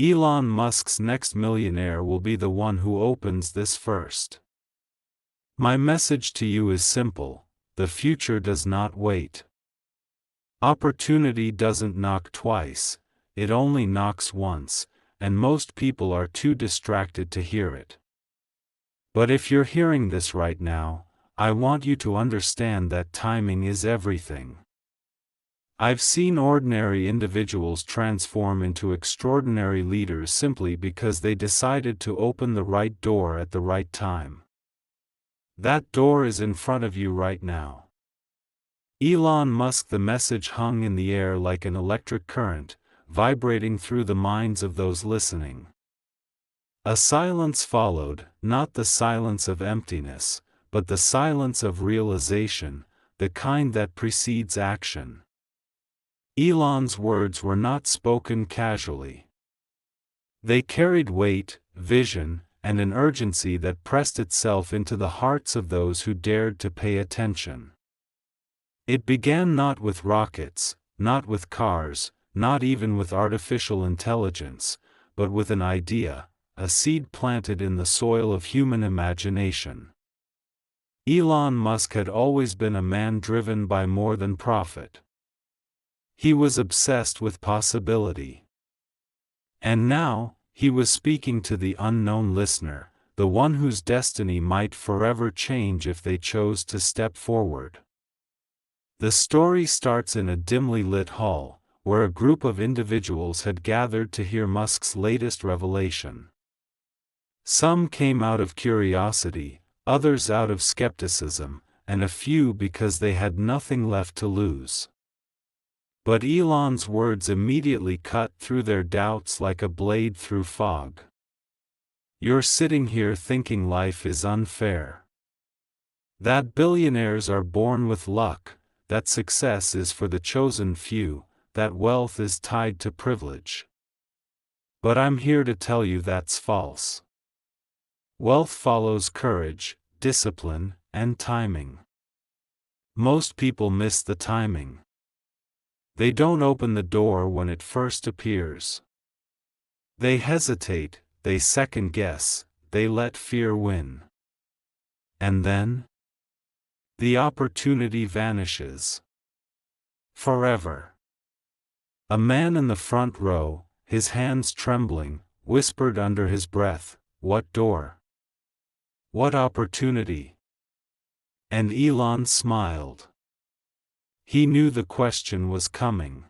Elon Musk's next millionaire will be the one who opens this first. My message to you is simple: the future does not wait. Opportunity doesn't knock twice, it only knocks once, and most people are too distracted to hear it. But if you're hearing this right now, I want you to understand that timing is everything. I've seen ordinary individuals transform into extraordinary leaders simply because they decided to open the right door at the right time. That door is in front of you right now. Elon Musk. The message hung in the air like an electric current, vibrating through the minds of those listening. A silence followed, not the silence of emptiness, but the silence of realization, the kind that precedes action. Elon's words were not spoken casually. They carried weight, vision, and an urgency that pressed itself into the hearts of those who dared to pay attention. It began not with rockets, not with cars, not even with artificial intelligence, but with an idea, a seed planted in the soil of human imagination. Elon Musk had always been a man driven by more than profit. He was obsessed with possibility. And now, he was speaking to the unknown listener, the one whose destiny might forever change if they chose to step forward. The story starts in a dimly lit hall, where a group of individuals had gathered to hear Musk's latest revelation. Some came out of curiosity, others out of skepticism, and a few because they had nothing left to lose. But Elon's words immediately cut through their doubts like a blade through fog. You're sitting here thinking life is unfair. That billionaires are born with luck, that success is for the chosen few, that wealth is tied to privilege. But I'm here to tell you that's false. Wealth follows courage, discipline, and timing. Most people miss the timing. They don't open the door when it first appears. They hesitate, they second guess, they let fear win. And then? The opportunity vanishes. Forever. A man in the front row, his hands trembling, whispered under his breath, "What door? What opportunity?" And Elon smiled. He knew the question was coming.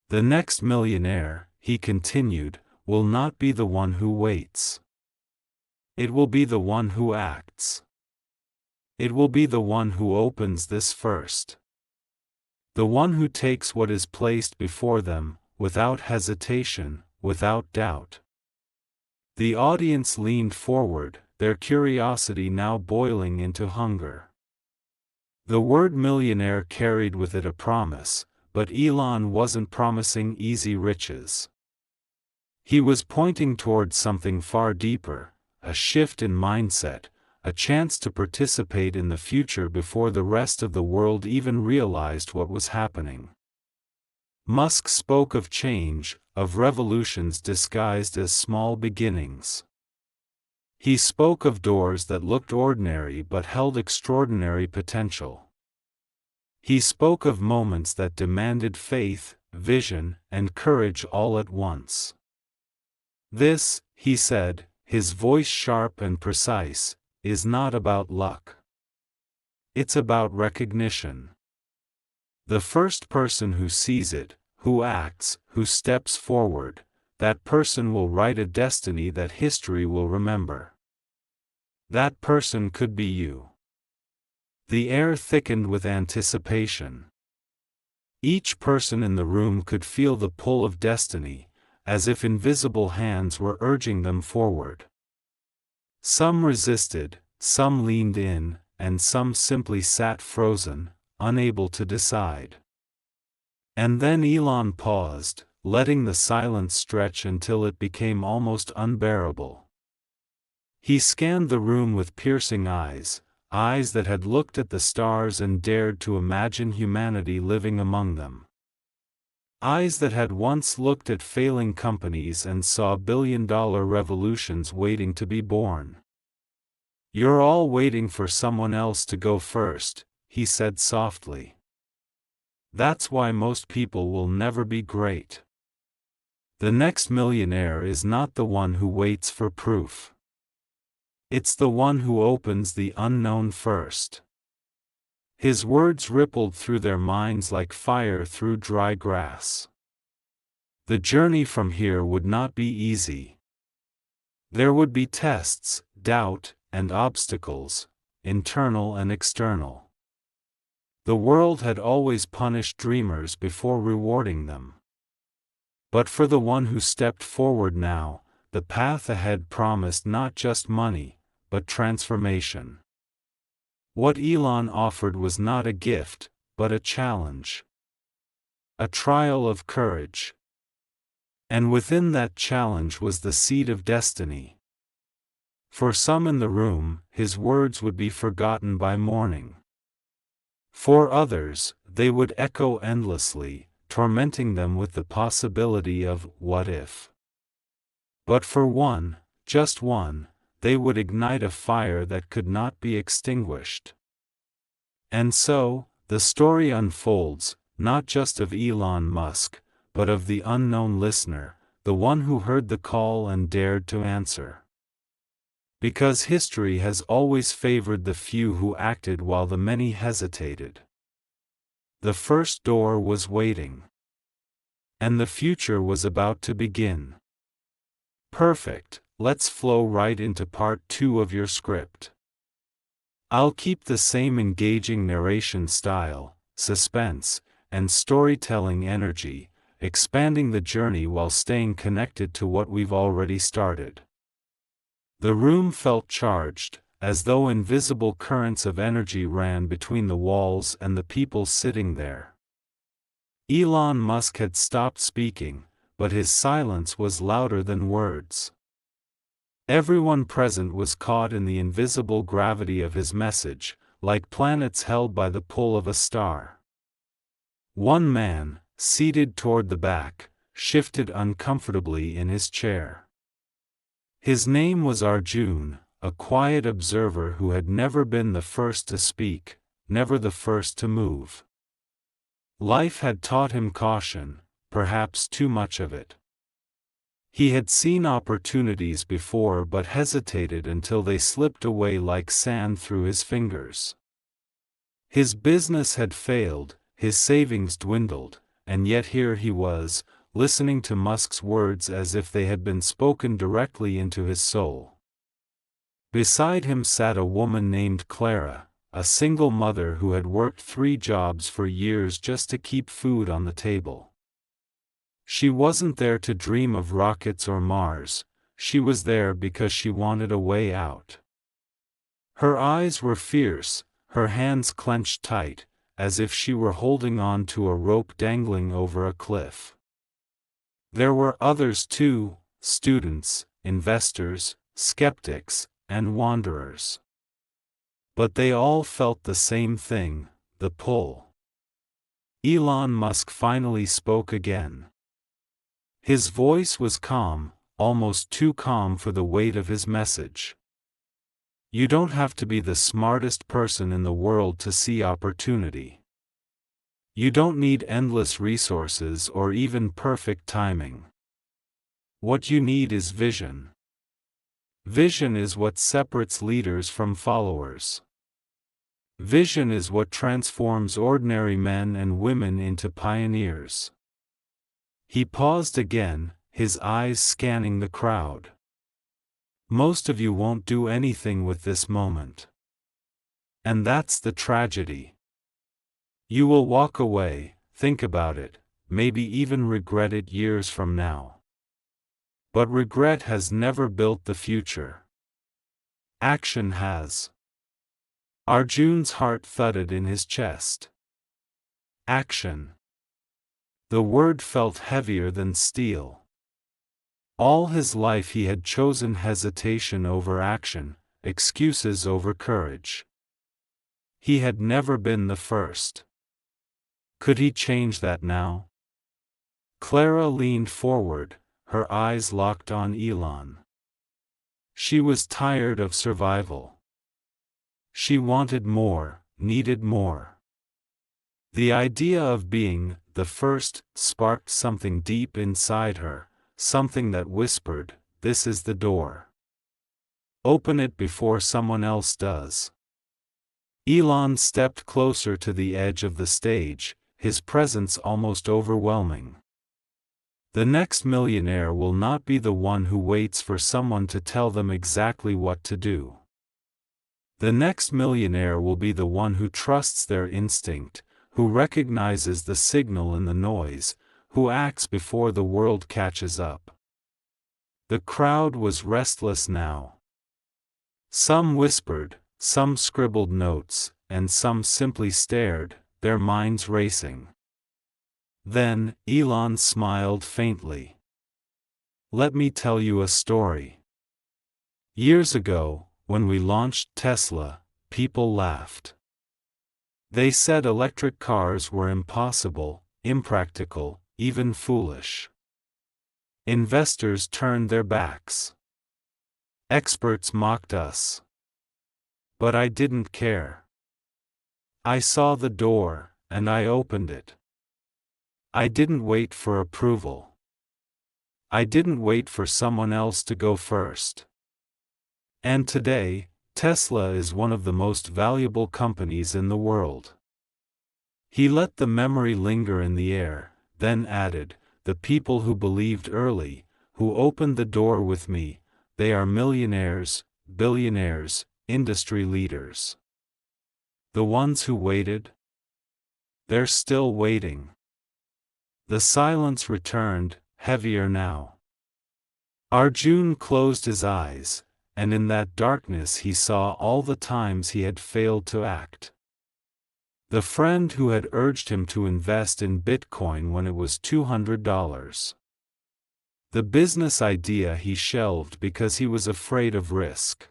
The next millionaire, he continued, will not be the one who waits. It will be the one who acts. It will be the one who opens this first. The one who takes what is placed before them, without hesitation, without doubt. The audience leaned forward, their curiosity now boiling into hunger. The word millionaire carried with it a promise, but Elon wasn't promising easy riches. He was pointing towards something far deeper, a shift in mindset, a chance to participate in the future before the rest of the world even realized what was happening. Musk spoke of change, of revolutions disguised as small beginnings. He spoke of doors that looked ordinary but held extraordinary potential. He spoke of moments that demanded faith, vision, and courage all at once. This, he said, his voice sharp and precise, is not about luck. It's about recognition. The first person who sees it, who acts, who steps forward, that person will write a destiny that history will remember. That person could be you. The air thickened with anticipation. Each person in the room could feel the pull of destiny, as if invisible hands were urging them forward. Some resisted, some leaned in, and some simply sat frozen, unable to decide. And then Elon paused, letting the silence stretch until it became almost unbearable. He scanned the room with piercing eyes, eyes that had looked at the stars and dared to imagine humanity living among them. Eyes that had once looked at failing companies and saw billion-dollar revolutions waiting to be born. "You're all waiting for someone else to go first," he said softly. "That's why most people will never be great. The next millionaire is not the one who waits for proof. It's the one who opens the unknown first." His words rippled through their minds like fire through dry grass. The journey from here would not be easy. There would be tests, doubt, and obstacles, internal and external. The world had always punished dreamers before rewarding them. But for the one who stepped forward now, the path ahead promised not just money, but transformation. What Elon offered was not a gift, but a challenge. A trial of courage. And within that challenge was the seed of destiny. For some in the room, his words would be forgotten by morning. For others, they would echo endlessly, tormenting them with the possibility of what if. But for one, just one, they would ignite a fire that could not be extinguished. And so, the story unfolds, not just of Elon Musk, but of the unknown listener, the one who heard the call and dared to answer. Because history has always favored the few who acted while the many hesitated. The first door was waiting. And the future was about to begin. Perfect, let's flow right into part 2 of your script. I'll keep the same engaging narration style, suspense, and storytelling energy, expanding the journey while staying connected to what we've already started. The room felt charged, as though invisible currents of energy ran between the walls and the people sitting there. Elon Musk had stopped speaking, but his silence was louder than words. Everyone present was caught in the invisible gravity of his message, like planets held by the pull of a star. One man, seated toward the back, shifted uncomfortably in his chair. His name was Arjun, a quiet observer who had never been the first to speak, never the first to move. Life had taught him caution, perhaps too much of it. He had seen opportunities before but hesitated until they slipped away like sand through his fingers. His business had failed, his savings dwindled, and yet here he was, listening to Musk's words as if they had been spoken directly into his soul. Beside him sat a woman named Clara, a single mother who had worked 3 jobs for years just to keep food on the table. She wasn't there to dream of rockets or Mars, she was there because she wanted a way out. Her eyes were fierce, her hands clenched tight, as if she were holding on to a rope dangling over a cliff. There were others too, students, investors, skeptics, and wanderers. But they all felt the same thing, the pull. Elon Musk finally spoke again. His voice was calm, almost too calm for the weight of his message. You don't have to be the smartest person in the world to see opportunity. You don't need endless resources or even perfect timing. What you need is vision. Vision is what separates leaders from followers. Vision is what transforms ordinary men and women into pioneers. He paused again, his eyes scanning the crowd. Most of you won't do anything with this moment. And that's the tragedy. You will walk away, think about it, maybe even regret it years from now. But regret has never built the future. Action has. Arjun's heart thudded in his chest. Action. The word felt heavier than steel. All his life he had chosen hesitation over action, excuses over courage. He had never been the first. Could he change that now? Clara leaned forward, her eyes locked on Elon. She was tired of survival. She wanted more, needed more. The idea of being the first sparked something deep inside her, something that whispered, "This is the door. Open it before someone else does." Elon stepped closer to the edge of the stage, his presence almost overwhelming. The next millionaire will not be the one who waits for someone to tell them exactly what to do. The next millionaire will be the one who trusts their instinct, who recognizes the signal in the noise, who acts before the world catches up. The crowd was restless now. Some whispered, some scribbled notes, and some simply stared, their minds racing. Then, Elon smiled faintly. "Let me tell you a story. Years ago, when we launched Tesla, people laughed. They said electric cars were impossible, impractical, even foolish. Investors turned their backs. Experts mocked us. But I didn't care. I saw the door, and I opened it. I didn't wait for approval. I didn't wait for someone else to go first. And today, Tesla is one of the most valuable companies in the world." He let the memory linger in the air, then added, "The people who believed early, who opened the door with me, they are millionaires, billionaires, industry leaders. The ones who waited? They're still waiting." The silence returned, heavier now. Arjun closed his eyes, and in that darkness he saw all the times he had failed to act. The friend who had urged him to invest in Bitcoin when it was $200. The business idea he shelved because he was afraid of risk.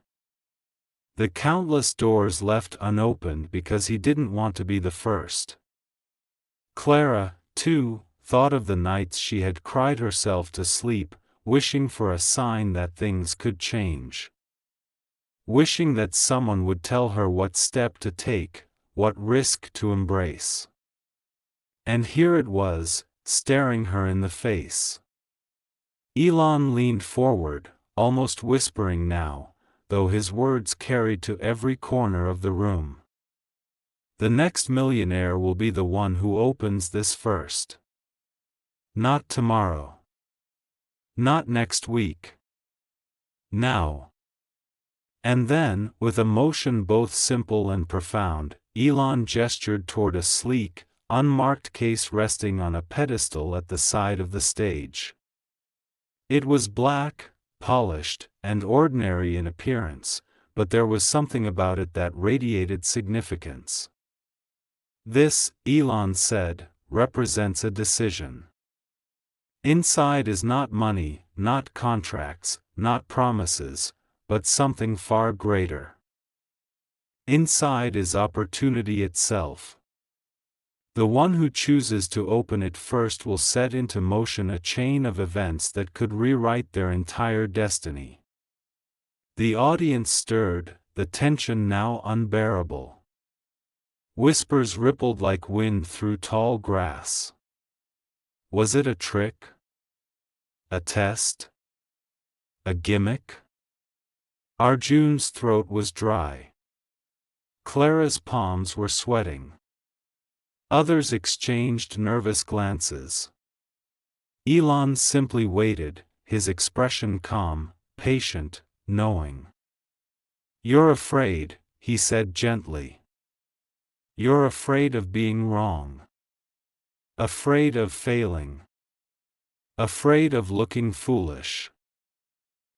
The countless doors left unopened because he didn't want to be the first. Clara, too, thought of the nights she had cried herself to sleep, wishing for a sign that things could change. Wishing that someone would tell her what step to take, what risk to embrace. And here it was, staring her in the face. Elon leaned forward, almost whispering now, though his words carried to every corner of the room. "The next millionaire will be the one who opens this first. Not tomorrow. Not next week. Now." And then, with a motion both simple and profound, Elon gestured toward a sleek, unmarked case resting on a pedestal at the side of the stage. It was black, polished, and ordinary in appearance, but there was something about it that radiated significance. "This," Elon said, "represents a decision. Inside is not money, not contracts, not promises, but something far greater. Inside is opportunity itself. The one who chooses to open it first will set into motion a chain of events that could rewrite their entire destiny." The audience stirred, the tension now unbearable. Whispers rippled like wind through tall grass. Was it a trick? A test? A gimmick? Arjun's throat was dry. Clara's palms were sweating. Others exchanged nervous glances. Elon simply waited, his expression calm, patient, knowing. "You're afraid," he said gently. "You're afraid of being wrong. Afraid of failing. Afraid of looking foolish.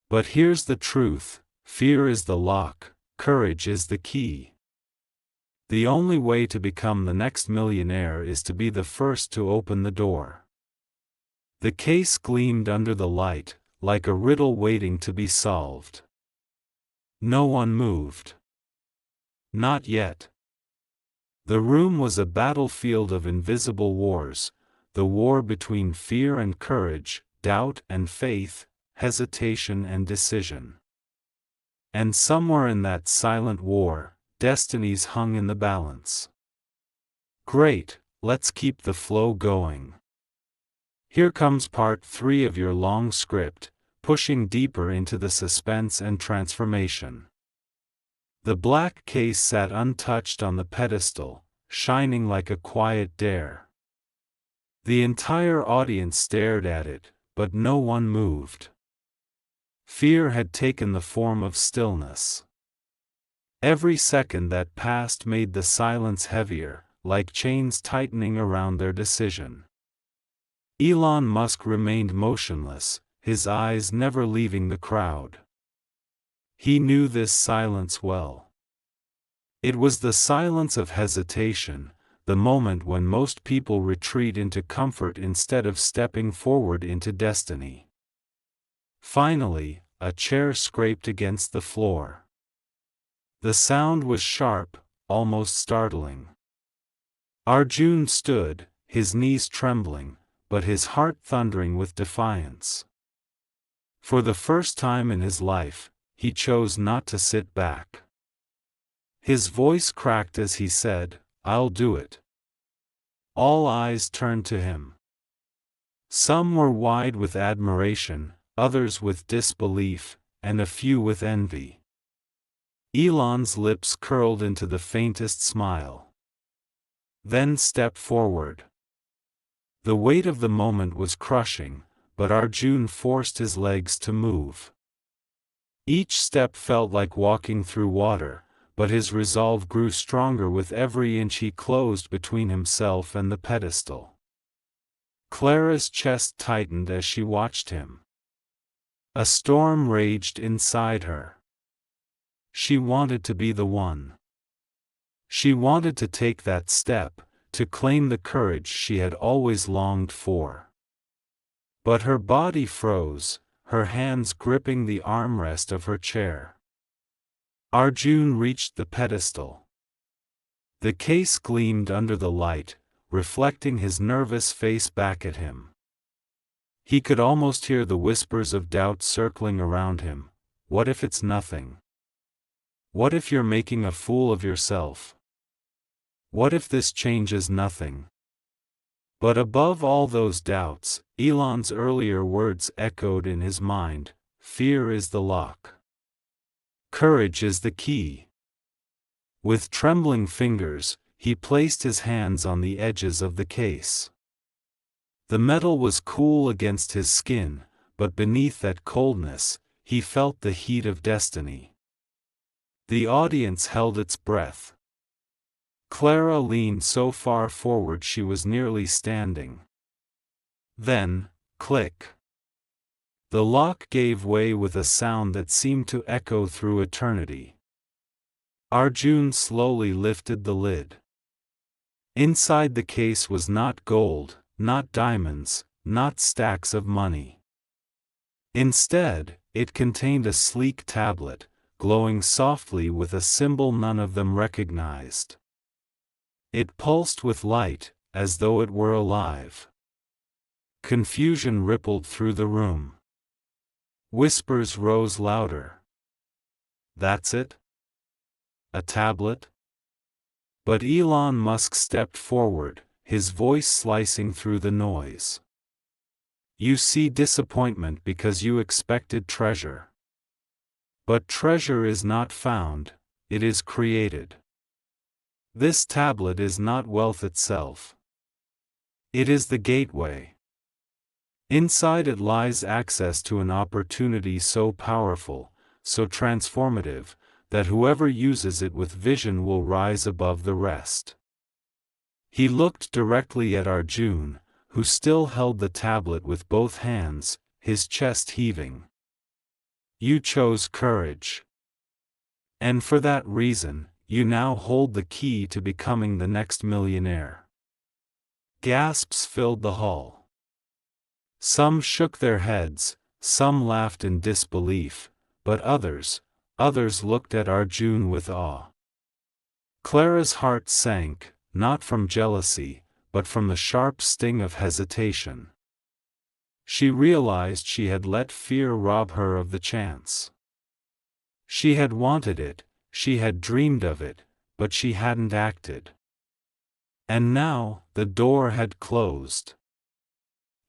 But here's the truth, fear is the lock, courage is the key. The only way to become the next millionaire is to be the first to open the door." The case gleamed under the light, like a riddle waiting to be solved. No one moved. Not yet. The room was a battlefield of invisible wars, the war between fear and courage, doubt and faith, hesitation and decision. And somewhere in that silent war, destinies hung in the balance. Great, let's keep the flow going. Here comes part 3 of your long script, pushing deeper into the suspense and transformation. The black case sat untouched on the pedestal, shining like a quiet dare. The entire audience stared at it, but no one moved. Fear had taken the form of stillness. Every second that passed made the silence heavier, like chains tightening around their decision. Elon Musk remained motionless, his eyes never leaving the crowd. He knew this silence well. It was the silence of hesitation, the moment when most people retreat into comfort instead of stepping forward into destiny. Finally, a chair scraped against the floor. The sound was sharp, almost startling. Arjun stood, his knees trembling, but his heart thundering with defiance. For the first time in his life, he chose not to sit back. His voice cracked as he said, "I'll do it." All eyes turned to him. Some were wide with admiration, others with disbelief, and a few with envy. Elon's lips curled into the faintest smile. Then step forward. The weight of the moment was crushing, but Arjun forced his legs to move. Each step felt like walking through water, but his resolve grew stronger with every inch he closed between himself and the pedestal. Clara's chest tightened as she watched him. A storm raged inside her. She wanted to be the one. She wanted to take that step, to claim the courage she had always longed for. But her body froze, her hands gripping the armrest of her chair. Arjun reached the pedestal. The case gleamed under the light, reflecting his nervous face back at him. He could almost hear the whispers of doubt circling around him. What if it's nothing? What if you're making a fool of yourself? What if this changes nothing? But above all those doubts, Elon's earlier words echoed in his mind: fear is the lock. Courage is the key. With trembling fingers, he placed his hands on the edges of the case. The metal was cool against his skin, but beneath that coldness, he felt the heat of destiny. The audience held its breath. Clara leaned so far forward she was nearly standing. Then, click. The lock gave way with a sound that seemed to echo through eternity. Arjun slowly lifted the lid. Inside the case was not gold, not diamonds, not stacks of money. Instead, it contained a sleek tablet, glowing softly with a symbol none of them recognized. It pulsed with light, as though it were alive. Confusion rippled through the room. Whispers rose louder. That's it? A tablet? But Elon Musk stepped forward, his voice slicing through the noise. You see disappointment because you expected treasure. But treasure is not found, it is created. This tablet is not wealth itself. It is the gateway. Inside it lies access to an opportunity so powerful, so transformative, that whoever uses it with vision will rise above the rest. He looked directly at Arjun, who still held the tablet with both hands, his chest heaving. You chose courage. And for that reason, you now hold the key to becoming the next millionaire. Gasps filled the hall. Some shook their heads, some laughed in disbelief, but others looked at Arjun with awe. Clara's heart sank, not from jealousy, but from the sharp sting of hesitation. She realized she had let fear rob her of the chance. She had wanted it, she had dreamed of it, but she hadn't acted. And now, the door had closed.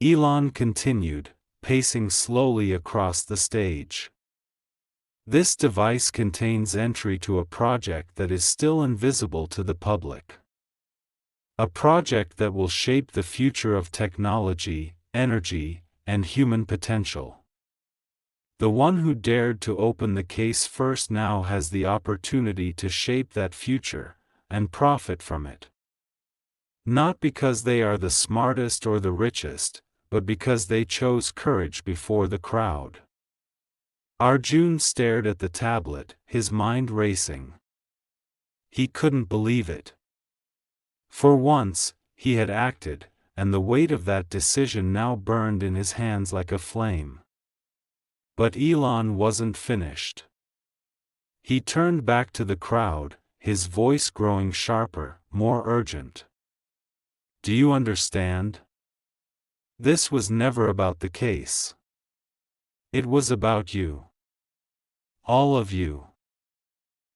Elon continued, pacing slowly across the stage. This device contains entry to a project that is still invisible to the public. A project that will shape the future of technology, energy, and human potential. The one who dared to open the case first now has the opportunity to shape that future, and profit from it. Not because they are the smartest or the richest, but because they chose courage before the crowd. Arjun stared at the tablet, his mind racing. He couldn't believe it. For once, he had acted, and the weight of that decision now burned in his hands like a flame. But Elon wasn't finished. He turned back to the crowd, his voice growing sharper, more urgent. Do you understand? This was never about the case. It was about you. All of you.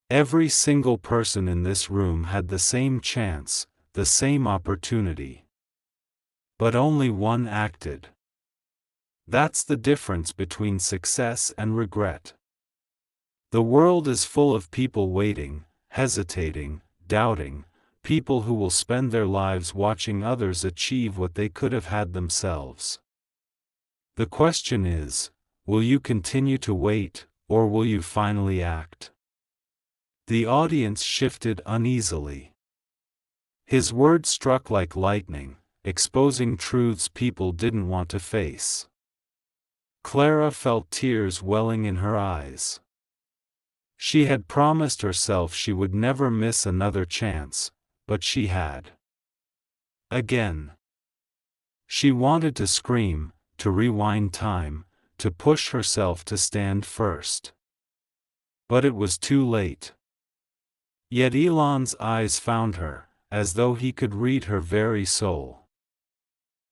Every single person in this room had the same chance, the same opportunity. But only one acted. That's the difference between success and regret. The world is full of people waiting, hesitating, doubting, people who will spend their lives watching others achieve what they could have had themselves. The question is, will you continue to wait, or will you finally act? The audience shifted uneasily. His words struck like lightning, exposing truths people didn't want to face. Clara felt tears welling in her eyes. She had promised herself she would never miss another chance, but she had. Again. She wanted to scream, to rewind time, to push herself to stand first. But it was too late. Yet Elon's eyes found her, as though he could read her very soul.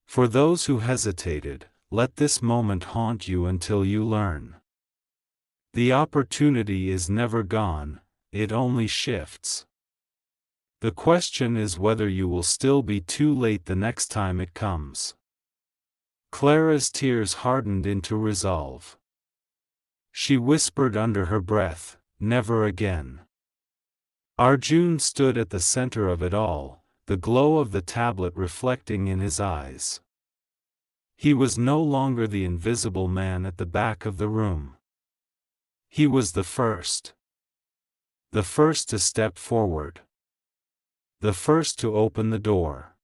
For those who hesitated, let this moment haunt you until you learn. The opportunity is never gone, it only shifts. The question is whether you will still be too late the next time it comes. Clara's tears hardened into resolve. She whispered under her breath, "Never again." Arjun stood at the center of it all, the glow of the tablet reflecting in his eyes. He was no longer the invisible man at the back of the room. He was the first. The first to step forward. The first to open the door.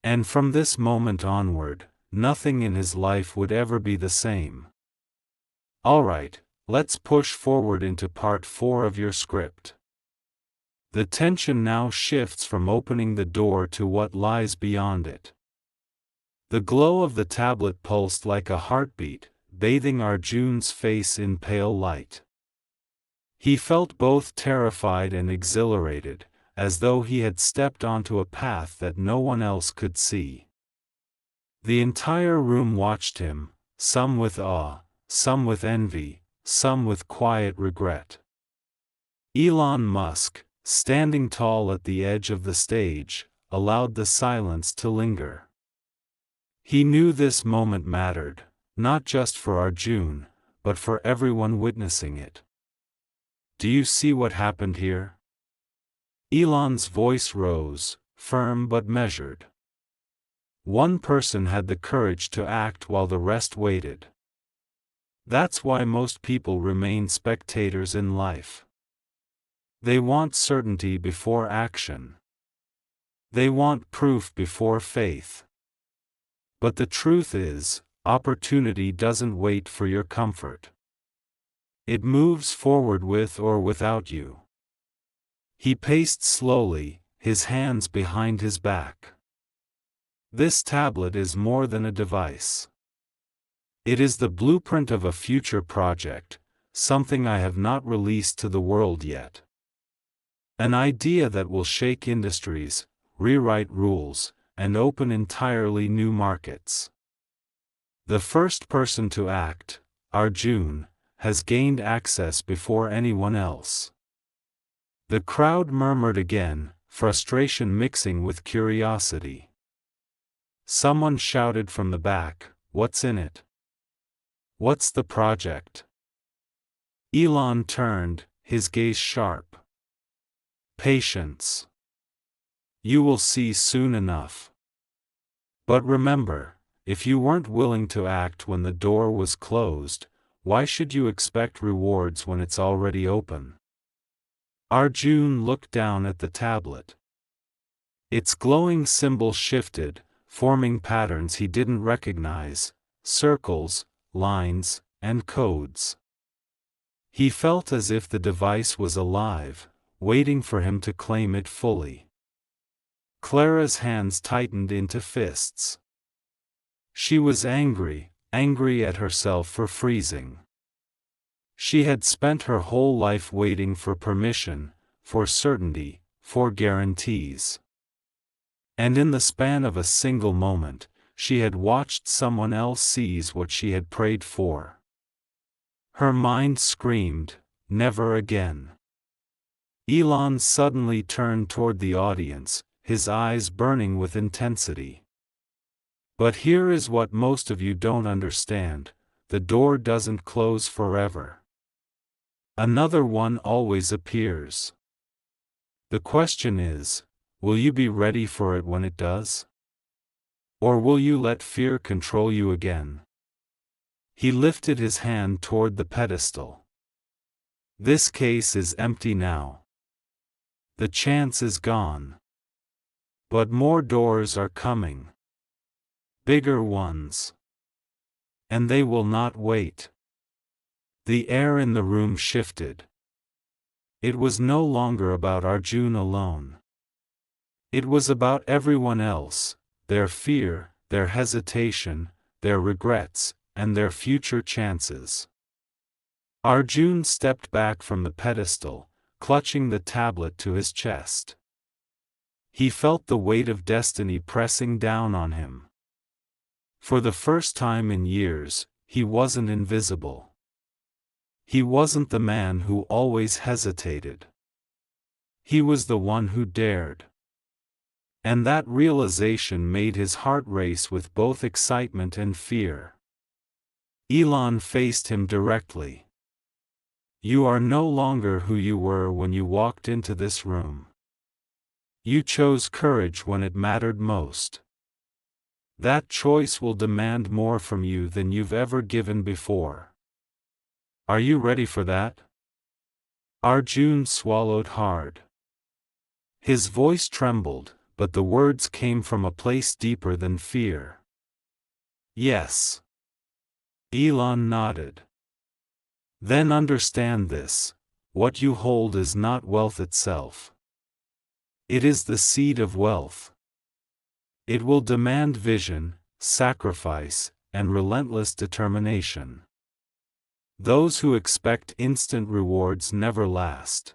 And from this moment onward, nothing in his life would ever be the same. Alright, let's push forward into part 4 of your script. The tension now shifts from opening the door to what lies beyond it. The glow of the tablet pulsed like a heartbeat, bathing Arjun's face in pale light. He felt both terrified and exhilarated, as though he had stepped onto a path that no one else could see. The entire room watched him, some with awe, some with envy, some with quiet regret. Elon Musk, standing tall at the edge of the stage, allowed the silence to linger. He knew this moment mattered, not just for Arjun, but for everyone witnessing it. Do you see what happened here? Elon's voice rose, firm but measured. One person had the courage to act while the rest waited. That's why most people remain spectators in life. They want certainty before action. They want proof before faith. But the truth is, opportunity doesn't wait for your comfort. It moves forward with or without you. He paced slowly, his hands behind his back. This tablet is more than a device. It is the blueprint of a future project, something I have not released to the world yet. An idea that will shake industries, rewrite rules, and open entirely new markets. The first person to act, Arjun, has gained access before anyone else. The crowd murmured again, frustration mixing with curiosity. Someone shouted from the back, "What's in it? What's the project?" Elon turned, his gaze sharp. "Patience. You will see soon enough. But remember, if you weren't willing to act when the door was closed, why should you expect rewards when it's already open?" Arjun looked down at the tablet. Its glowing symbol shifted, forming patterns he didn't recognize, circles, lines, and codes. He felt as if the device was alive, waiting for him to claim it fully. Clara's hands tightened into fists. She was angry at herself for freezing. She had spent her whole life waiting for permission, for certainty, for guarantees. And in the span of a single moment, she had watched someone else seize what she had prayed for. Her mind screamed, "Never again." Elon suddenly turned toward the audience, his eyes burning with intensity. "But here is what most of you don't understand: the door doesn't close forever. Another one always appears. The question is, will you be ready for it when it does? Or will you let fear control you again?" He lifted his hand toward the pedestal. "This case is empty now. The chance is gone. But more doors are coming. Bigger ones. And they will not wait." The air in the room shifted. It was no longer about Arjun alone. It was about everyone else, their fear, their hesitation, their regrets, and their future chances. Arjun stepped back from the pedestal, clutching the tablet to his chest. He felt the weight of destiny pressing down on him. For the first time in years, he wasn't invisible. He wasn't the man who always hesitated. He was the one who dared. And that realization made his heart race with both excitement and fear. Elon faced him directly. "You are no longer who you were when you walked into this room. You chose courage when it mattered most. That choice will demand more from you than you've ever given before. Are you ready for that?" Arjun swallowed hard. His voice trembled, but the words came from a place deeper than fear. "Yes." Elon nodded. "Then understand this: what you hold is not wealth itself. It is the seed of wealth. It will demand vision, sacrifice, and relentless determination. Those who expect instant rewards never last.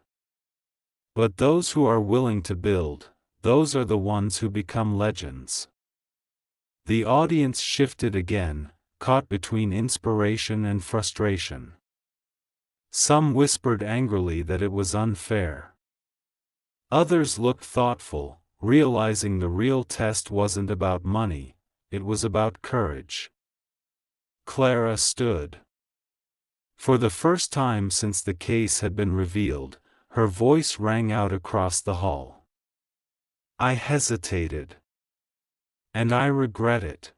But those who are willing to build, those are the ones who become legends." The audience shifted again, caught between inspiration and frustration. Some whispered angrily that it was unfair. Others looked thoughtful, realizing the real test wasn't about money, it was about courage. Clara stood. For the first time since the case had been revealed, her voice rang out across the hall. "I hesitated. And I regret it.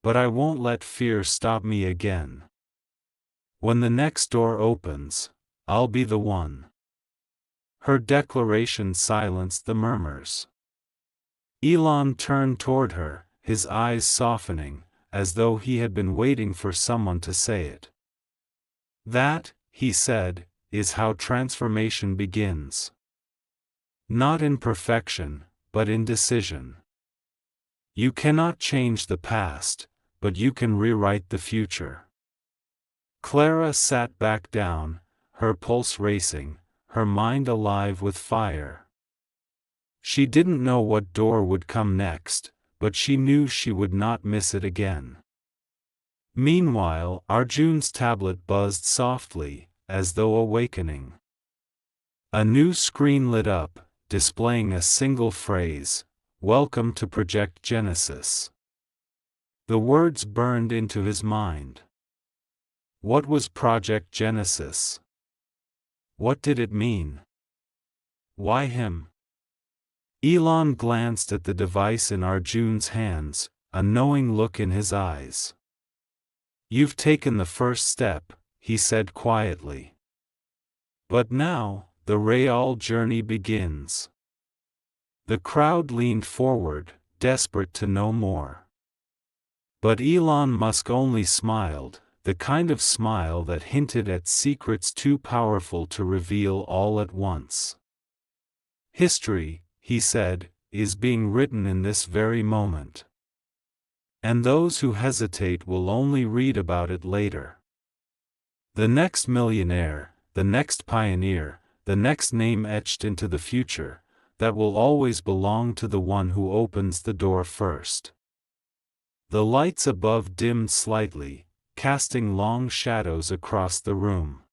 But I won't let fear stop me again. When the next door opens, I'll be the one." Her declaration silenced the murmurs. Elon turned toward her, his eyes softening, as though he had been waiting for someone to say it. "That," he said, "is how transformation begins. Not in perfection, but in decision. You cannot change the past, but you can rewrite the future." Clara sat back down, her pulse racing, her mind alive with fire. She didn't know what door would come next, but she knew she would not miss it again. Meanwhile, Arjun's tablet buzzed softly, as though awakening. A new screen lit up, displaying a single phrase, "Welcome to Project Genesis." The words burned into his mind. What was Project Genesis? What did it mean? Why him? Elon glanced at the device in Arjun's hands, a knowing look in his eyes. "You've taken the first step," he said quietly. "But now, the real journey begins." The crowd leaned forward, desperate to know more. But Elon Musk only smiled, the kind of smile that hinted at secrets too powerful to reveal all at once. "History," he said, "is being written in this very moment. And those who hesitate will only read about it later. The next millionaire, the next pioneer, the next name etched into the future, that will always belong to the one who opens the door first." The lights above dimmed slightly, casting long shadows across the room.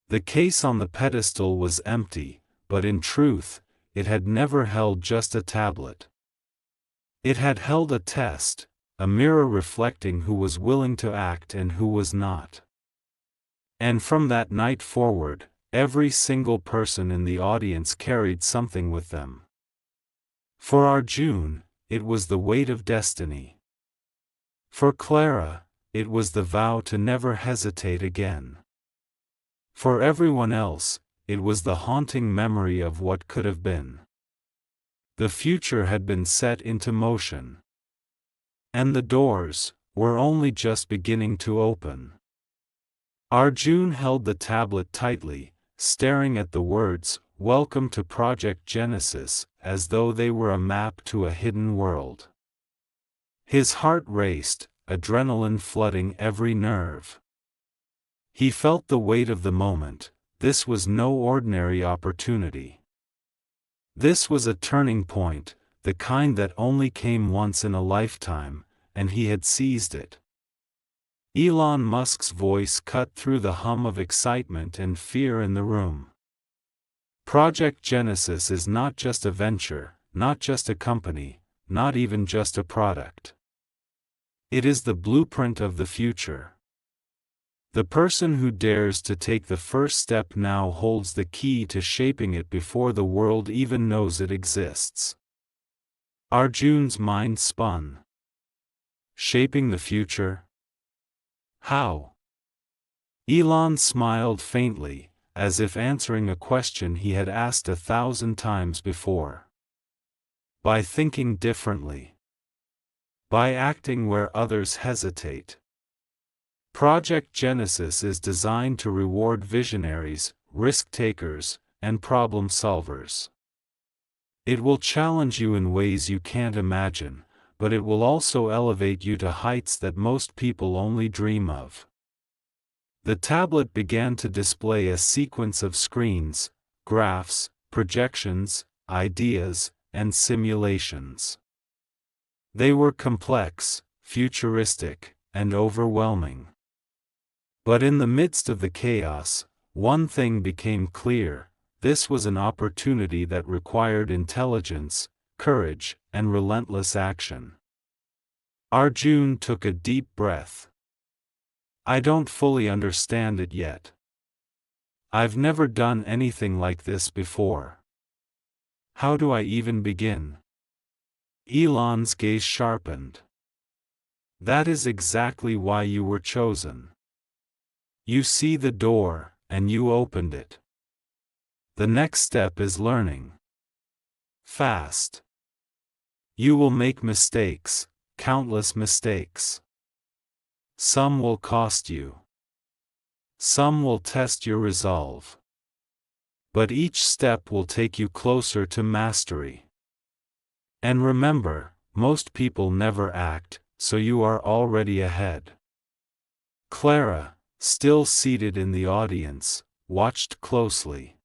The case on the pedestal was empty, but in truth, it had never held just a tablet. It had held a test, a mirror reflecting who was willing to act and who was not. And from that night forward, every single person in the audience carried something with them. For Arjun, it was the weight of destiny. For Clara, it was the vow to never hesitate again. For everyone else, it was the haunting memory of what could have been. The future had been set into motion. And the doors were only just beginning to open. Arjun held the tablet tightly, staring at the words, "Welcome to Project Genesis," as though they were a map to a hidden world. His heart raced, adrenaline flooding every nerve. He felt the weight of the moment. This was no ordinary opportunity. This was a turning point, the kind that only came once in a lifetime, and he had seized it. Elon Musk's voice cut through the hum of excitement and fear in the room. Project Genesis is not just a venture, not just a company, not even just a product. It is the blueprint of the future. The person who dares to take the first step now holds the key to shaping it before the world even knows it exists. Arjun's mind spun. Shaping the future? How? Elon smiled faintly, as if answering a question he had asked 1,000 times before. By thinking differently. By acting where others hesitate. Project Genesis is designed to reward visionaries, risk-takers, and problem-solvers. It will challenge you in ways you can't imagine, but it will also elevate you to heights that most people only dream of. The tablet began to display a sequence of screens, graphs, projections, ideas, and simulations. They were complex, futuristic, and overwhelming. But in the midst of the chaos, one thing became clear: this was an opportunity that required intelligence, courage, and relentless action. Arjun took a deep breath. "I don't fully understand it yet. I've never done anything like this before. How do I even begin?" Elon's gaze sharpened. "That is exactly why you were chosen. You see the door, and you opened it. The next step is learning. Fast. You will make mistakes, countless mistakes. Some will cost you. Some will test your resolve. But each step will take you closer to mastery. And remember, most people never act, so you are already ahead." Clara, still seated in the audience, watched closely.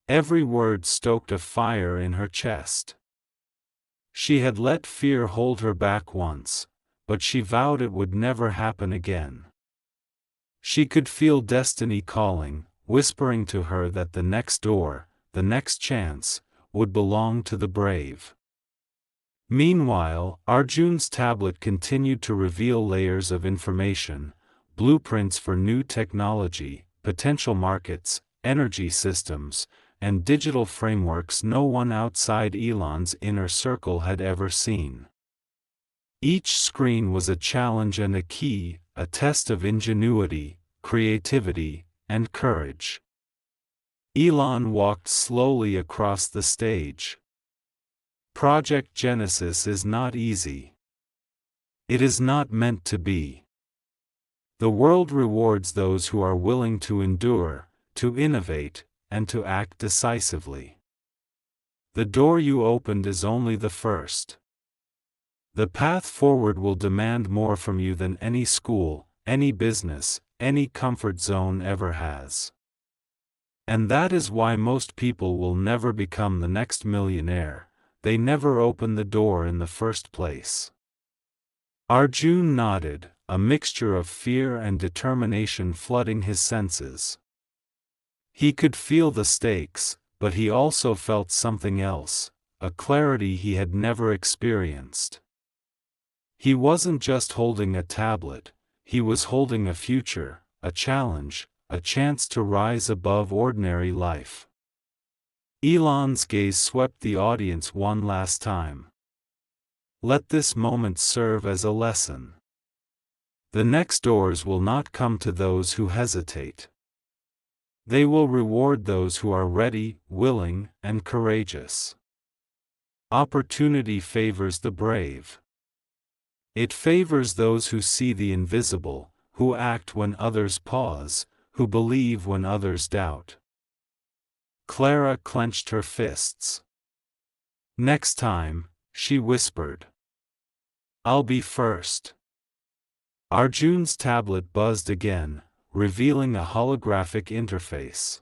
Every word stoked a fire in her chest. She had let fear hold her back once, but she vowed it would never happen again. She could feel destiny calling, whispering to her that the next door, the next chance, would belong to the brave. Meanwhile, Arjun's tablet continued to reveal layers of information, blueprints for new technology, potential markets, energy systems, and digital frameworks no one outside Elon's inner circle had ever seen. Each screen was a challenge and a key, a test of ingenuity, creativity, and courage. Elon walked slowly across the stage. Project Genesis is not easy. It is not meant to be. The world rewards those who are willing to endure, to innovate, and to act decisively. The door you opened is only the first. The path forward will demand more from you than any school, any business, any comfort zone ever has. And that is why most people will never become the next millionaire. They never open the door in the first place. Arjun nodded, a mixture of fear and determination flooding his senses. He could feel the stakes, but he also felt something else, a clarity he had never experienced. He wasn't just holding a tablet, he was holding a future, a challenge, a chance to rise above ordinary life. Elon's gaze swept the audience one last time. Let this moment serve as a lesson. The next doors will not come to those who hesitate. They will reward those who are ready, willing, and courageous. Opportunity favors the brave. It favors those who see the invisible, who act when others pause, who believe when others doubt. Clara clenched her fists. Next time, she whispered. I'll be first. Arjun's tablet buzzed again, revealing a holographic interface.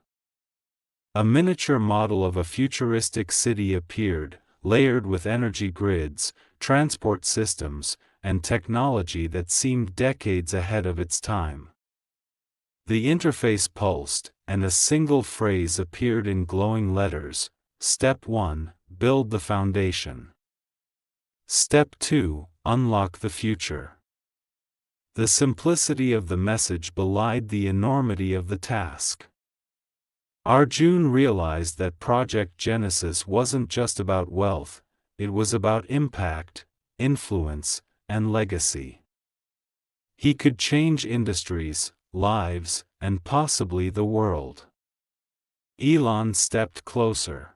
A miniature model of a futuristic city appeared, layered with energy grids, transport systems, and technology that seemed decades ahead of its time. The interface pulsed, and a single phrase appeared in glowing letters: Step 1, build the foundation. Step 2, unlock the future. The simplicity of the message belied the enormity of the task. Arjun realized that Project Genesis wasn't just about wealth, it was about impact, influence, and legacy. He could change industries, lives, and possibly the world. Elon stepped closer.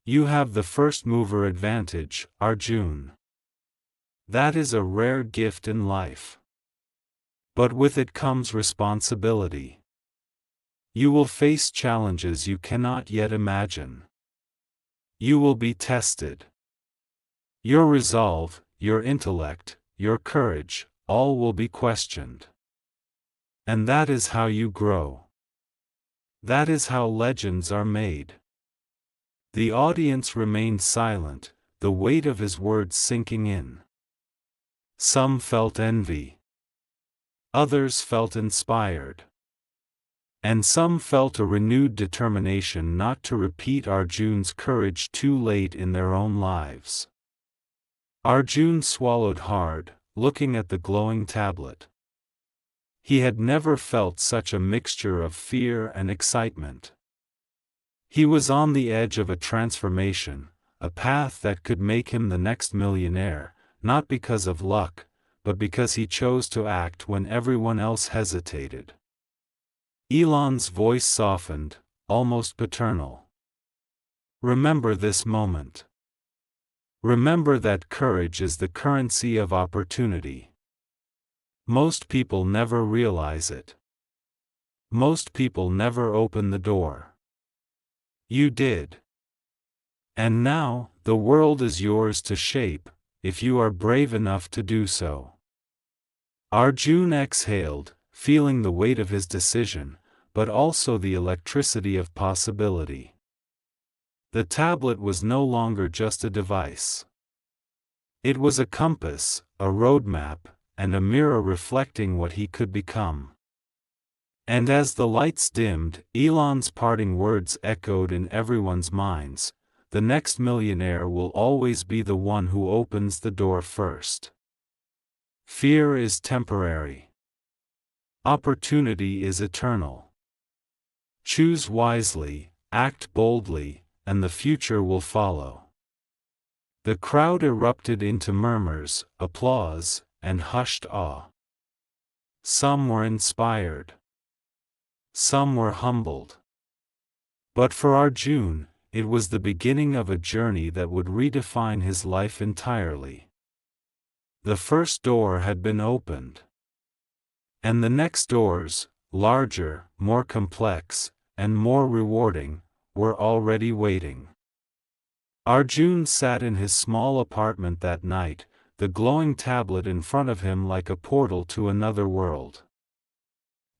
You have the first mover advantage, Arjun. That is a rare gift in life. But with it comes responsibility. You will face challenges you cannot yet imagine. You will be tested. Your resolve, your intellect, your courage, all will be questioned. And that is how you grow. That is how legends are made. The audience remained silent, the weight of his words sinking in. Some felt envy. Others felt inspired. And some felt a renewed determination not to repeat Arjun's courage too late in their own lives. Arjun swallowed hard, looking at the glowing tablet. He had never felt such a mixture of fear and excitement. He was on the edge of a transformation, a path that could make him the next millionaire, not because of luck, but because he chose to act when everyone else hesitated. Elon's voice softened, almost paternal. Remember this moment. Remember that courage is the currency of opportunity. Most people never realize it. Most people never open the door. You did. And now, the world is yours to shape, if you are brave enough to do so. Arjun exhaled, feeling the weight of his decision, but also the electricity of possibility. The tablet was no longer just a device. It was a compass, a roadmap, and a mirror reflecting what he could become. And as the lights dimmed, Elon's parting words echoed in everyone's minds: the next millionaire will always be the one who opens the door first. Fear is temporary. Opportunity is eternal. Choose wisely, act boldly, and the future will follow. The crowd erupted into murmurs, applause, and hushed awe. Some were inspired. Some were humbled. But for Arjun, it was the beginning of a journey that would redefine his life entirely. The first door had been opened. And the next doors, larger, more complex, and more rewarding, were already waiting. Arjun sat in his small apartment that night, the glowing tablet in front of him like a portal to another world.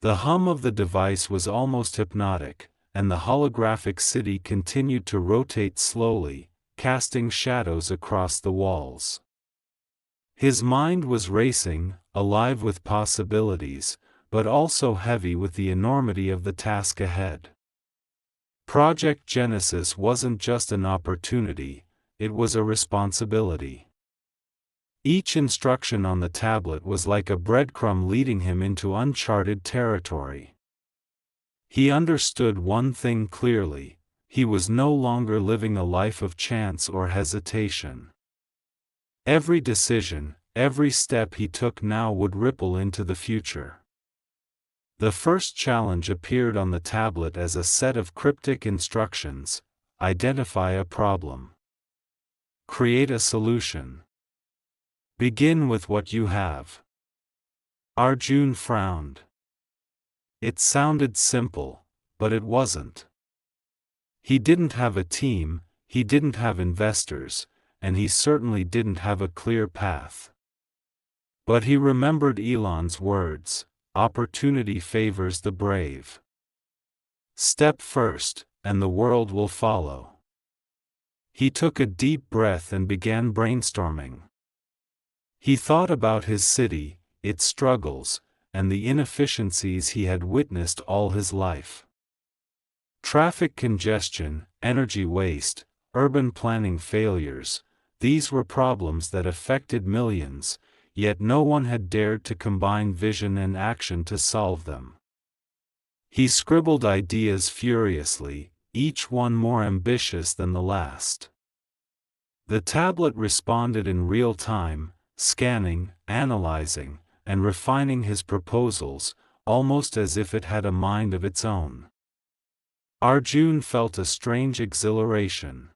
The hum of the device was almost hypnotic, and the holographic city continued to rotate slowly, casting shadows across the walls. His mind was racing, alive with possibilities, but also heavy with the enormity of the task ahead. Project Genesis wasn't just an opportunity, it was a responsibility. Each instruction on the tablet was like a breadcrumb leading him into uncharted territory. He understood one thing clearly: he was no longer living a life of chance or hesitation. Every decision, every step he took now would ripple into the future. The first challenge appeared on the tablet as a set of cryptic instructions: identify a problem. Create a solution. Begin with what you have. Arjun frowned. It sounded simple, but it wasn't. He didn't have a team, he didn't have investors, and he certainly didn't have a clear path. But he remembered Elon's words: opportunity favors the brave. Step first, and the world will follow. He took a deep breath and began brainstorming. He thought about his city, its struggles, and the inefficiencies he had witnessed all his life. Traffic congestion, energy waste, urban planning failures, these were problems that affected millions, yet no one had dared to combine vision and action to solve them. He scribbled ideas furiously, each one more ambitious than the last. The tablet responded in real time, scanning, analyzing, and refining his proposals, almost as if it had a mind of its own. Arjun felt a strange exhilaration.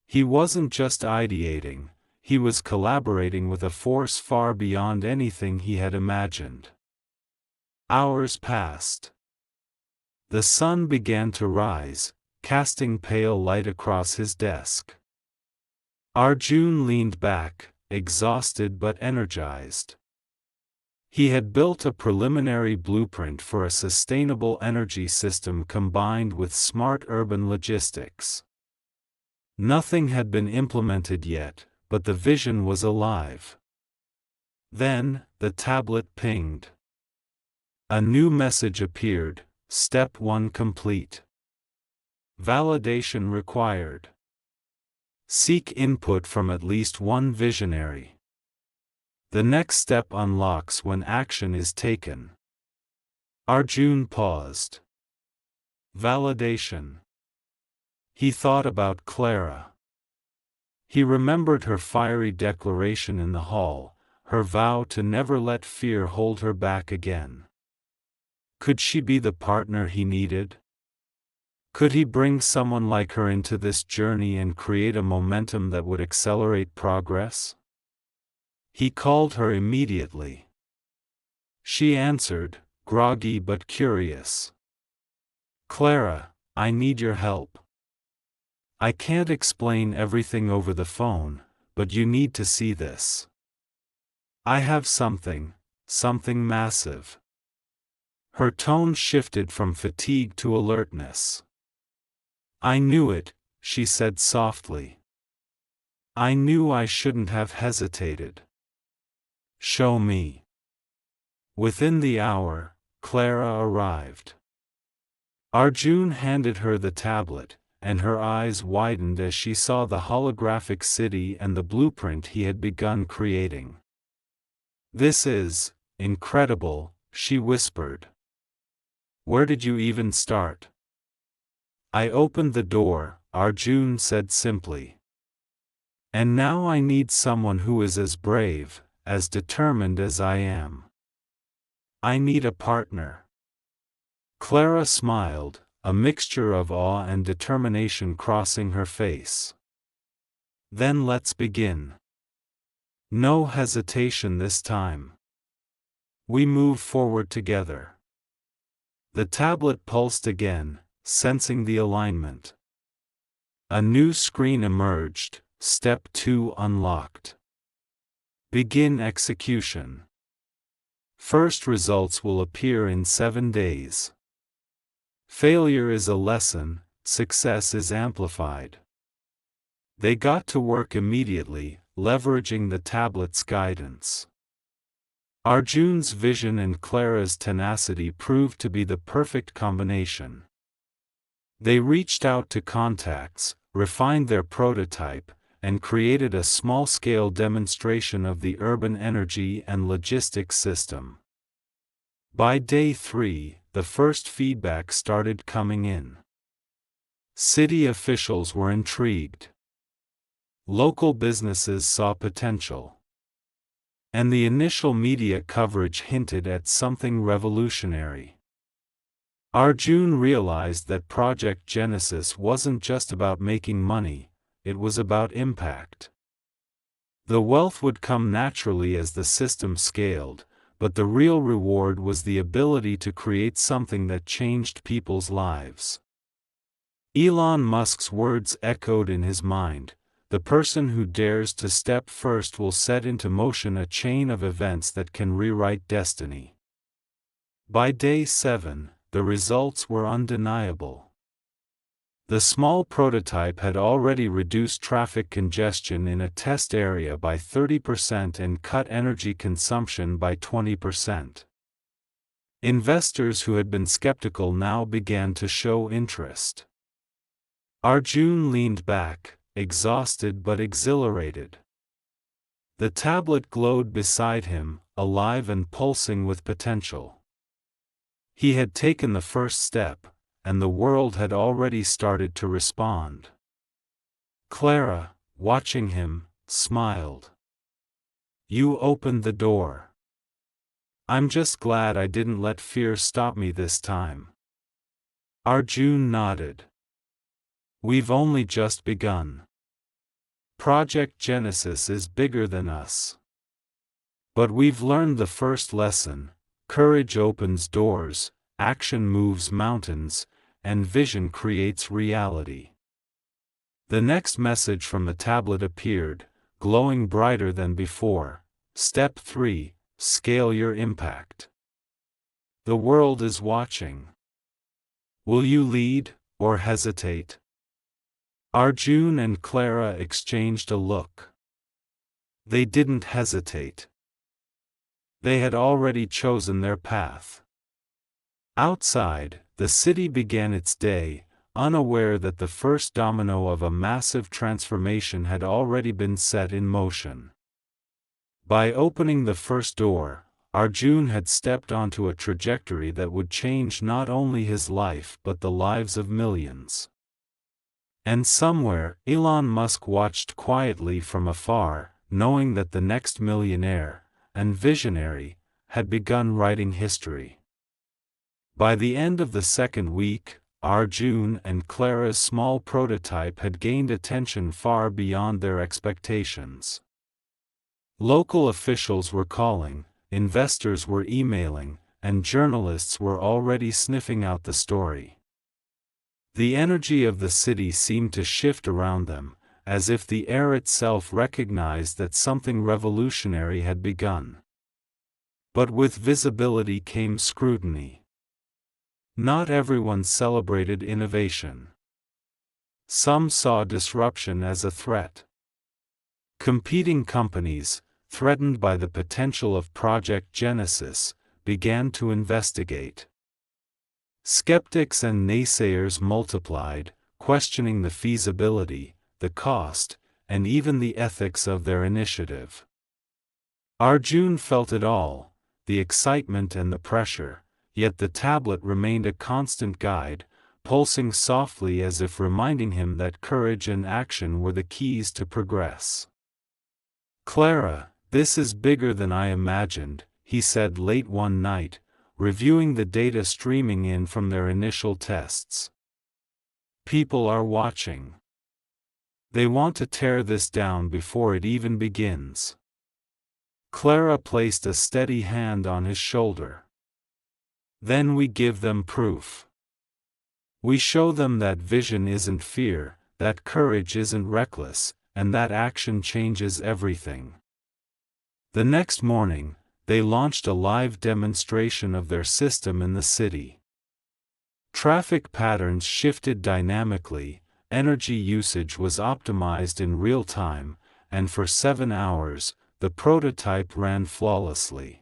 He wasn't just ideating, he was collaborating with a force far beyond anything he had imagined. Hours passed. The sun began to rise, casting pale light across his desk. Arjun leaned back, exhausted but energized. He had built a preliminary blueprint for a sustainable energy system combined with smart urban logistics. Nothing had been implemented yet, but the vision was alive. Then, the tablet pinged. A new message appeared: Step 1 complete. Validation required. Seek input from at least one visionary. The next step unlocks when action is taken. Arjun paused. Validation. He thought about Clara. He remembered her fiery declaration in the hall, her vow to never let fear hold her back again. Could she be the partner he needed? Could he bring someone like her into this journey and create a momentum that would accelerate progress? He called her immediately. She answered, groggy but curious. Clara, I need your help. I can't explain everything over the phone, but you need to see this. I have something massive. Her tone shifted from fatigue to alertness. "I knew it," she said softly. "I knew I shouldn't have hesitated. Show me." Within the hour, Clara arrived. Arjun handed her the tablet, and her eyes widened as she saw the holographic city and the blueprint he had begun creating. "This is incredible," she whispered. "Where did you even start?" "I opened the door," Arjun said simply. "And now I need someone who is as brave, as determined as I am. I need a partner." Clara smiled, a mixture of awe and determination crossing her face. "Then let's begin. No hesitation this time. We move forward together." The tablet pulsed again, sensing the alignment. A new screen emerged, Step 2 unlocked. Begin execution. First results will appear in 7 days. Failure is a lesson, success is amplified. They got to work immediately, leveraging the tablet's guidance. Arjun's vision and Clara's tenacity proved to be the perfect combination. They reached out to contacts, refined their prototype, and created a small-scale demonstration of the urban energy and logistics system. By day 3, the first feedback started coming in. City officials were intrigued. Local businesses saw potential. And the initial media coverage hinted at something revolutionary. Arjun realized that Project Genesis wasn't just about making money, it was about impact. The wealth would come naturally as the system scaled, but the real reward was the ability to create something that changed people's lives. Elon Musk's words echoed in his mind: "The person who dares to step first will set into motion a chain of events that can rewrite destiny." By day 7, the results were undeniable. The small prototype had already reduced traffic congestion in a test area by 30% and cut energy consumption by 20%. Investors who had been skeptical now began to show interest. Arjun leaned back, exhausted but exhilarated. The tablet glowed beside him, alive and pulsing with potential. He had taken the first step, and the world had already started to respond. Clara, watching him, smiled. "You opened the door. I'm just glad I didn't let fear stop me this time." Arjun nodded. "We've only just begun. Project Genesis is bigger than us. But we've learned the first lesson: courage opens doors, action moves mountains, and vision creates reality." The next message from the tablet appeared, glowing brighter than before. Step 3: Scale your impact. The world is watching. Will you lead, or hesitate? Arjun and Clara exchanged a look. They didn't hesitate. They had already chosen their path. Outside, the city began its day, unaware that the first domino of a massive transformation had already been set in motion. By opening the first door, Arjun had stepped onto a trajectory that would change not only his life but the lives of millions. And somewhere, Elon Musk watched quietly from afar, knowing that the next millionaire, and visionary, had begun writing history. By the end of the second week, Arjun and Clara's small prototype had gained attention far beyond their expectations. Local officials were calling, investors were emailing, and journalists were already sniffing out the story. The energy of the city seemed to shift around them, as if the air itself recognized that something revolutionary had begun. But with visibility came scrutiny. Not everyone celebrated innovation. Some saw disruption as a threat. Competing companies, threatened by the potential of Project Genesis, began to investigate. Skeptics and naysayers multiplied, questioning the feasibility, the cost, and even the ethics of their initiative. Arjun felt it all, the excitement and the pressure, yet the tablet remained a constant guide, pulsing softly as if reminding him that courage and action were the keys to progress. "Clara, this is bigger than I imagined," he said late one night, reviewing the data streaming in from their initial tests. "People are watching. They want to tear this down before it even begins." Clara placed a steady hand on his shoulder. "Then we give them proof. We show them that vision isn't fear, that courage isn't reckless, and that action changes everything." The next morning, they launched a live demonstration of their system in the city. Traffic patterns shifted dynamically, energy usage was optimized in real time, and for 7 hours, the prototype ran flawlessly.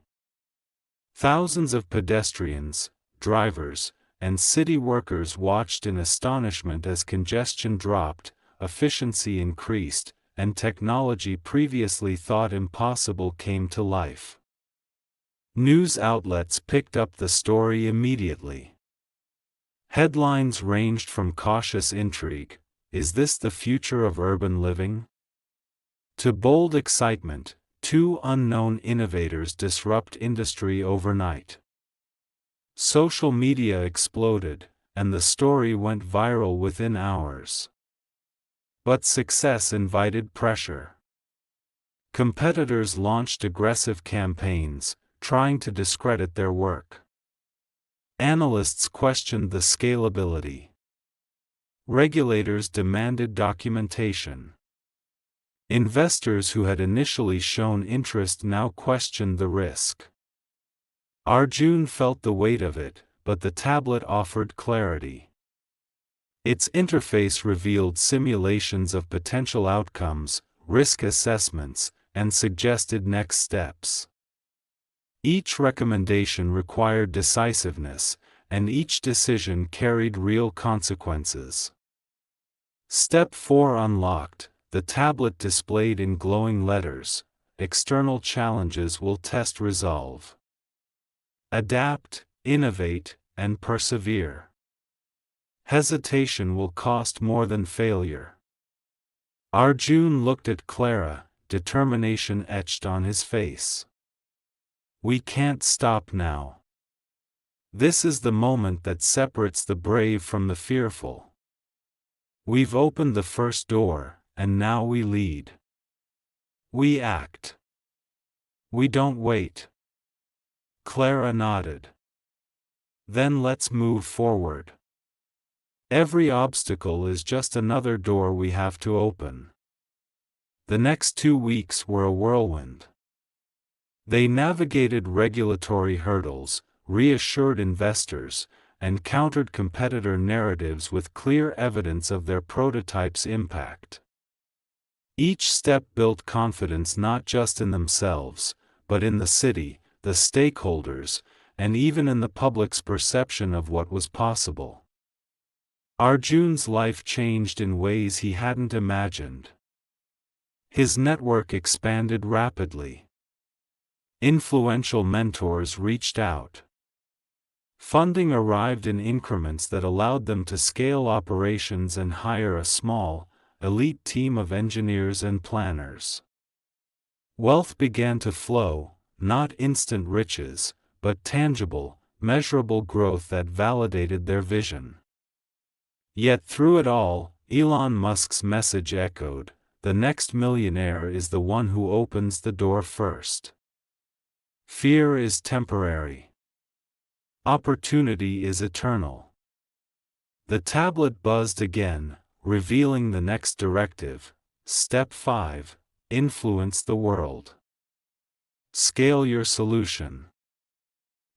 Thousands of pedestrians, drivers, and city workers watched in astonishment as congestion dropped, efficiency increased, and technology previously thought impossible came to life. News outlets picked up the story immediately. Headlines ranged from cautious intrigue, "Is this the future of urban living?" to bold excitement, "Two unknown innovators disrupt industry overnight." Social media exploded, and the story went viral within hours. But success invited pressure. Competitors launched aggressive campaigns, trying to discredit their work. Analysts questioned the scalability. Regulators demanded documentation. Investors who had initially shown interest now questioned the risk. Arjun felt the weight of it, but the tablet offered clarity. Its interface revealed simulations of potential outcomes, risk assessments, and suggested next steps. Each recommendation required decisiveness, and each decision carried real consequences. Step 4 unlocked, the tablet displayed in glowing letters, "External challenges will test resolve. Adapt, innovate, and persevere. Hesitation will cost more than failure." Arjun looked at Clara, determination etched on his face. "We can't stop now. This is the moment that separates the brave from the fearful. We've opened the first door, and now we lead. We act. We don't wait." Clara nodded. "Then let's move forward. Every obstacle is just another door we have to open." The next 2 weeks were a whirlwind. They navigated regulatory hurdles, reassured investors, and countered competitor narratives with clear evidence of their prototype's impact. Each step built confidence not just in themselves, but in the city, the stakeholders, and even in the public's perception of what was possible. Arjun's life changed in ways he hadn't imagined. His network expanded rapidly. Influential mentors reached out. Funding arrived in increments that allowed them to scale operations and hire a small, elite team of engineers and planners. Wealth began to flow, not instant riches, but tangible, measurable growth that validated their vision. Yet through it all, Elon Musk's message echoed, "The next millionaire is the one who opens the door first. Fear is temporary. Opportunity is eternal." The tablet buzzed again, revealing the next directive, Step 5, influence the world. Scale your solution.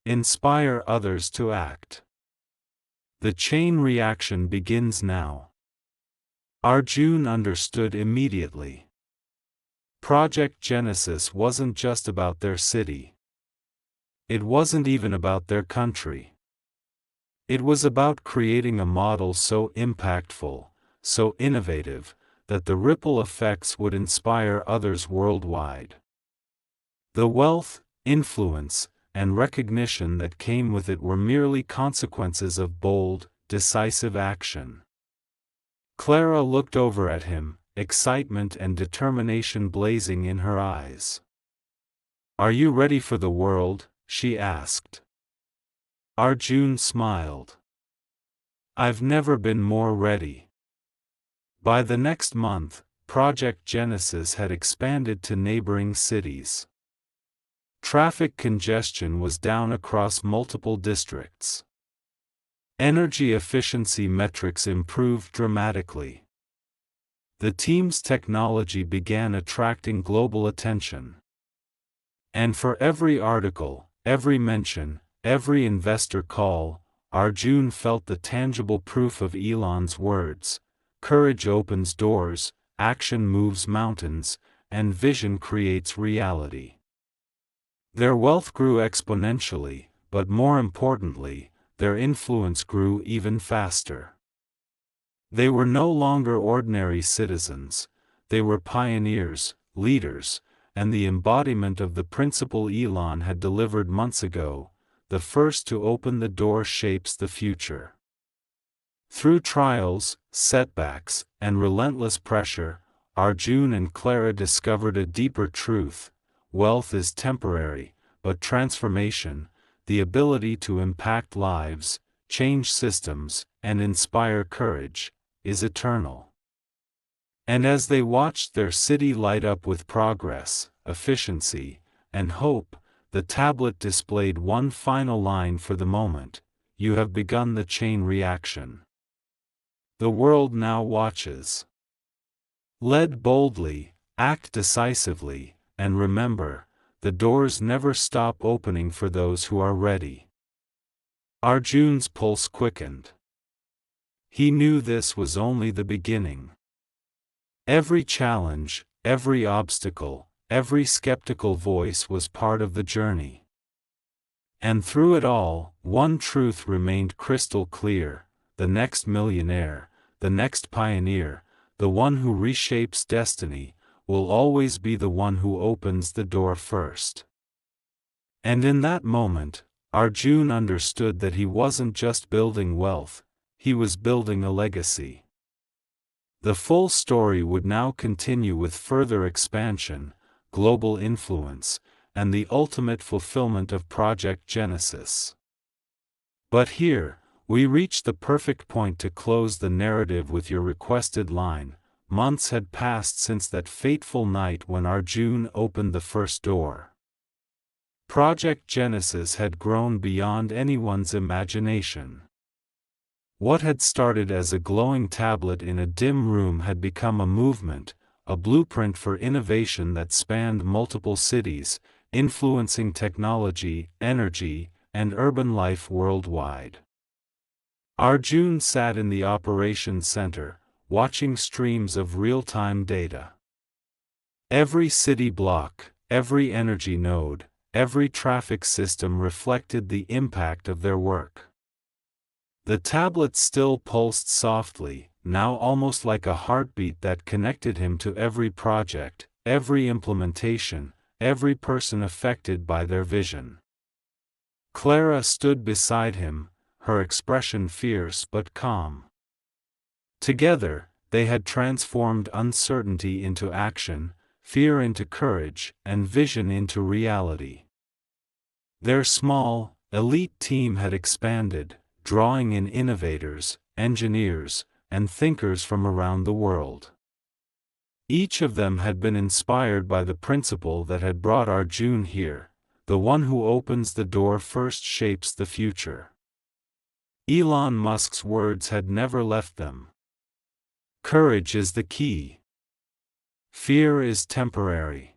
Inspire others to act. The chain reaction begins now. Arjun understood immediately. Project Genesis wasn't just about their city. It wasn't even about their country. It was about creating a model so impactful, so innovative, that the ripple effects would inspire others worldwide. The wealth, influence, and recognition that came with it were merely consequences of bold, decisive action. Clara looked over at him, excitement and determination blazing in her eyes. "Are you ready for the world?" she asked. Arjun smiled. "I've never been more ready." By the next month, Project Genesis had expanded to neighboring cities. Traffic congestion was down across multiple districts. Energy efficiency metrics improved dramatically. The team's technology began attracting global attention. And for every article, every mention, every investor call, Arjun felt the tangible proof of Elon's words: courage opens doors, action moves mountains, and vision creates reality. Their wealth grew exponentially, but more importantly, their influence grew even faster. They were no longer ordinary citizens, they were pioneers, leaders, and the embodiment of the principle Elon had delivered months ago: the first to open the door shapes the future. Through trials, setbacks, and relentless pressure, Arjun and Clara discovered a deeper truth: wealth is temporary, but transformation, the ability to impact lives, change systems, and inspire courage, is eternal. And as they watched their city light up with progress, efficiency, and hope, the tablet displayed one final line for the moment: "You have begun the chain reaction. The world now watches. Lead boldly, act decisively, and remember, the doors never stop opening for those who are ready." Arjun's pulse quickened. He knew this was only the beginning. Every challenge, every obstacle, every skeptical voice was part of the journey. And through it all, one truth remained crystal clear: the next millionaire, the next pioneer, the one who reshapes destiny, will always be the one who opens the door first. And in that moment, Arjun understood that he wasn't just building wealth, he was building a legacy. The full story would now continue with further expansion, global influence, and the ultimate fulfillment of Project Genesis. But here, we reach the perfect point to close the narrative with your requested line. Months had passed since that fateful night when Arjun opened the first door. Project Genesis had grown beyond anyone's imagination. What had started as a glowing tablet in a dim room had become a movement, a blueprint for innovation that spanned multiple cities, influencing technology, energy, and urban life worldwide. Arjun sat in the operations center, watching streams of real-time data. Every city block, every energy node, every traffic system reflected the impact of their work. The tablet still pulsed softly, now almost like a heartbeat that connected him to every project, every implementation, every person affected by their vision. Clara stood beside him, her expression fierce but calm. Together, they had transformed uncertainty into action, fear into courage, and vision into reality. Their small, elite team had expanded, drawing in innovators, engineers, and thinkers from around the world. Each of them had been inspired by the principle that had brought Arjun here: the one who opens the door first shapes the future. Elon Musk's words had never left them. Courage is the key. Fear is temporary.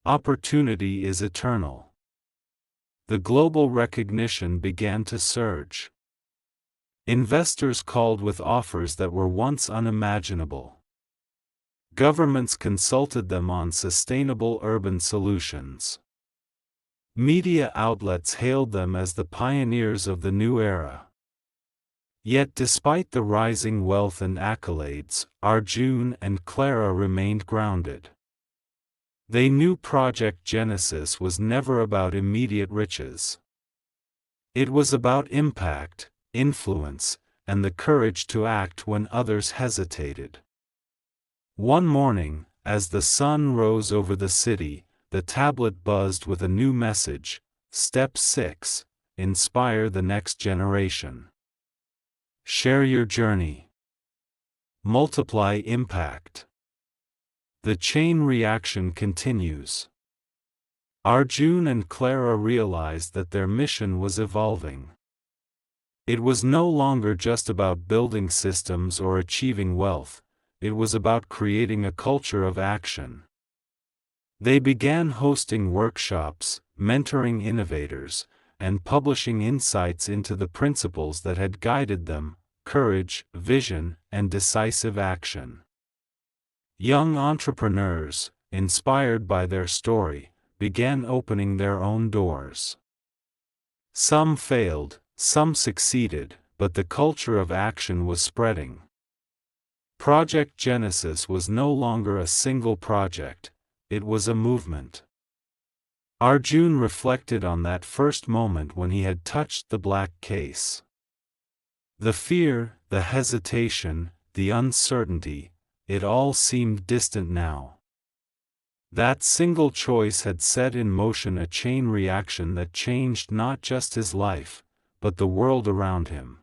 Opportunity is eternal. The global recognition began to surge. Investors called with offers that were once unimaginable. Governments consulted them on sustainable urban solutions. Media outlets hailed them as the pioneers of the new era. Yet despite the rising wealth and accolades, Arjun and Clara remained grounded. They knew Project Genesis was never about immediate riches. It was about impact, influence, and the courage to act when others hesitated. One morning, as the sun rose over the city, the tablet buzzed with a new message: Step 6, Inspire the next generation. Share your journey. Multiply impact. The chain reaction continues. Arjun and Clara realized that their mission was evolving. It was no longer just about building systems or achieving wealth, it was about creating a culture of action. They began hosting workshops, mentoring innovators, and publishing insights into the principles that had guided them: courage, vision, and decisive action. Young entrepreneurs, inspired by their story, began opening their own doors. Some failed, some succeeded, but the culture of action was spreading. Project Genesis was no longer a single project, it was a movement. Arjun reflected on that first moment when he had touched the black case. The fear, the hesitation, the uncertainty, it all seemed distant now. That single choice had set in motion a chain reaction that changed not just his life, but the world around him.